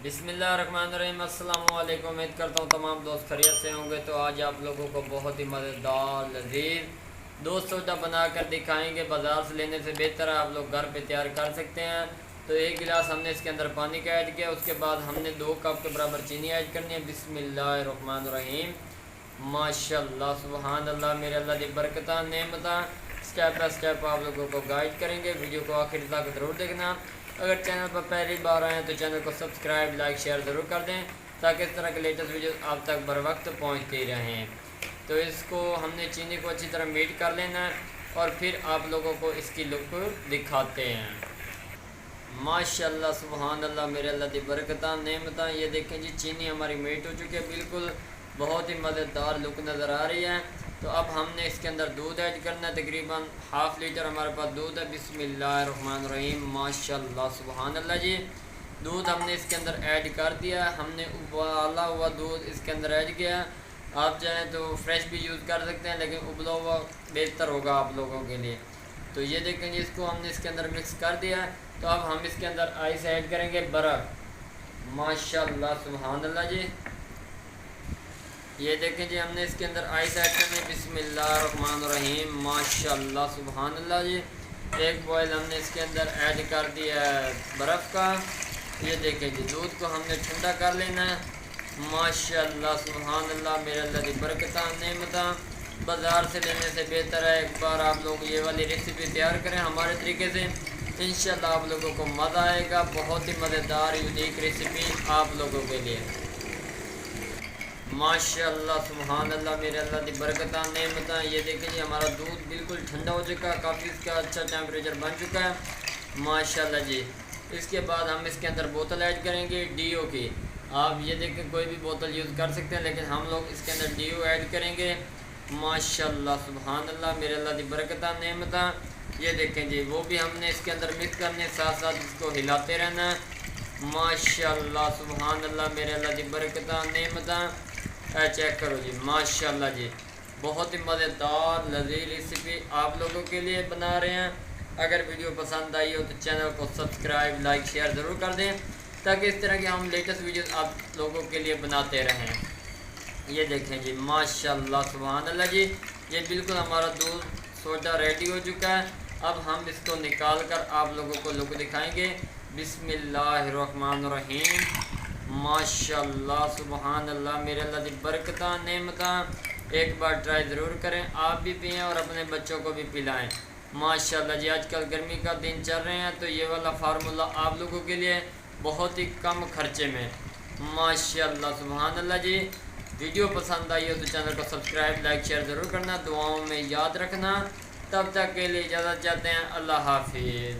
बिस्मिल्लाहिर्रहमानिर्रहीम। अस्सलाम वालेकुम। उम्मीद करता हूँ तमाम दोस्त खैरियत से होंगे। तो आज आप लोगों को बहुत ही मज़ेदार लजीज दोस्त सोडा बना कर दिखाएंगे। बाज़ार से लेने से बेहतर है, आप लोग घर पे तैयार कर सकते हैं। तो एक गिलास हमने इसके अंदर पानी का ऐड किया, उसके बाद हमने 2 कप के बराबर चीनी ऐड करनी है। बिस्मिल्लाहिर्रहमानिर्रहीम। माशाल्लाह सुबहान अल्लाह, मेरे अल्लाह की बरकत नेमत। स्टेप बाय स्टेप आप लोगों को गाइड करेंगे। वीडियो को आखिर तक ज़रूर देखना। अगर चैनल पर पहली बार आए हैं तो चैनल को सब्सक्राइब लाइक शेयर ज़रूर कर दें, ताकि इस तरह के लेटेस्ट वीडियो आप तक बर वक्त पहुँचती रहें। तो इसको हमने चीनी को अच्छी तरह मीट कर लेना है और फिर आप लोगों को इसकी लुक दिखाते हैं। माशाल्लाह सुबहान अल्लाह, मेरे अल्लाह की बरकत नेमत। ये देखें जी, चीनी हमारी मीट हो चुकी है, बिल्कुल बहुत ही मज़ेदार लुक नज़र आ रही है। तो अब हमने इसके अंदर दूध ऐड करना है, तकरीबन हाफ़ लीटर हमारे पास दूध है। बिस्मिल्लाहिर्रहमानिर्रहीम। माशाल्लाह सुबहान अल्लाह जी, दूध हमने इसके अंदर ऐड कर दिया। हमने उबाला हुआ दूध इसके अंदर ऐड किया। आप चाहें तो फ्रेश भी यूज़ कर सकते हैं, लेकिन उबला हुआ बेहतर होगा आप लोगों के लिए। तो ये देखें जी, इसको हमने इसके अंदर मिक्स कर दिया। तो अब हम इसके अंदर आइस ऐड करेंगे, बर्फ़। माशाल्लाह सुबहान अल्लाह जी, ये देखें जी, हमने इसके अंदर आइस ऐड करनी है। बिस्मिल्लाहिर्रहमानिर्रहीम। माशाल्लाह सुबहान अल्लाह जी, एक बॉयल हमने इसके अंदर ऐड कर दिया है बर्फ़ का। ये देखें जी, दूध को हमने ठंडा कर लेना है। माशाल्लाह सुबहान अल्लाह, मेरे अल्लाह की बरकत नेमत। बाज़ार से लेने से बेहतर है एक बार आप लोग ये वाली रेसिपी तैयार करें हमारे तरीके से, इंशाल्लाह आप लोगों को मज़ा आएगा। बहुत ही मज़ेदार यूनिक रेसिपी आप लोगों के लिए। माशाल्लाह सुबहान अल्लाह, मेरे अल्लाह की बरकत नेमत। ये देखें जी, हमारा दूध बिल्कुल ठंडा हो चुका है, काफ़ी इसका अच्छा टेम्परेचर बन चुका है माशाल्लाह जी। इसके बाद हम इसके अंदर बोतल ऐड करेंगे डीओ की। आप ये देखें, कोई भी बोतल यूज़ कर सकते हैं, लेकिन हम लोग इसके अंदर डीओ ऐड करेंगे। माशाल्लाह सुबहान अल्लाह, मेरे अल्लाह की बरकत नेमत। ये देखें जी, वो भी हमने इसके अंदर मिक्स करने, साथ साथ इसको हिलाते रहना है। माशाल्लाह सुबहान अल्लाह, मेरे अल्लाह की बरकत नेमत। चेक करो जी, माशाल्लाह जी, बहुत ही मज़ेदार लजीज रेसिपी आप लोगों के लिए बना रहे हैं। अगर वीडियो पसंद आई हो तो चैनल को सब्सक्राइब लाइक शेयर ज़रूर कर दें, ताकि इस तरह के हम लेटेस्ट वीडियोस आप लोगों के लिए बनाते रहें। ये देखें जी, माशाल्लाह सुभान अल्लाह जी, ये बिल्कुल हमारा दूध सोडा रेडी हो चुका है। अब हम इसको निकाल कर आप लोगों को लुक दिखाएंगे। बिस्मिल्लाहिर्रहमानिर्रहीम। माशाल्लाह सुबहान अल्लाह, मेरे अल्लाह की बरकत नेमत। एक बार ट्राई ज़रूर करें, आप भी पिएँ और अपने बच्चों को भी पिलाएं। माशाल्लाह जी, आजकल गर्मी का दिन चल रहे हैं, तो ये वाला फार्मूला आप लोगों के लिए बहुत ही कम खर्चे में। माशाल्लाह सुबहान अल्लाह जी, वीडियो पसंद आई हो तो चैनल को सब्सक्राइब लाइक शेयर ज़रूर करना, दुआओं में याद रखना। तब तक के लिए इजाज़त चाहते हैं, अल्लाह हाफिज़।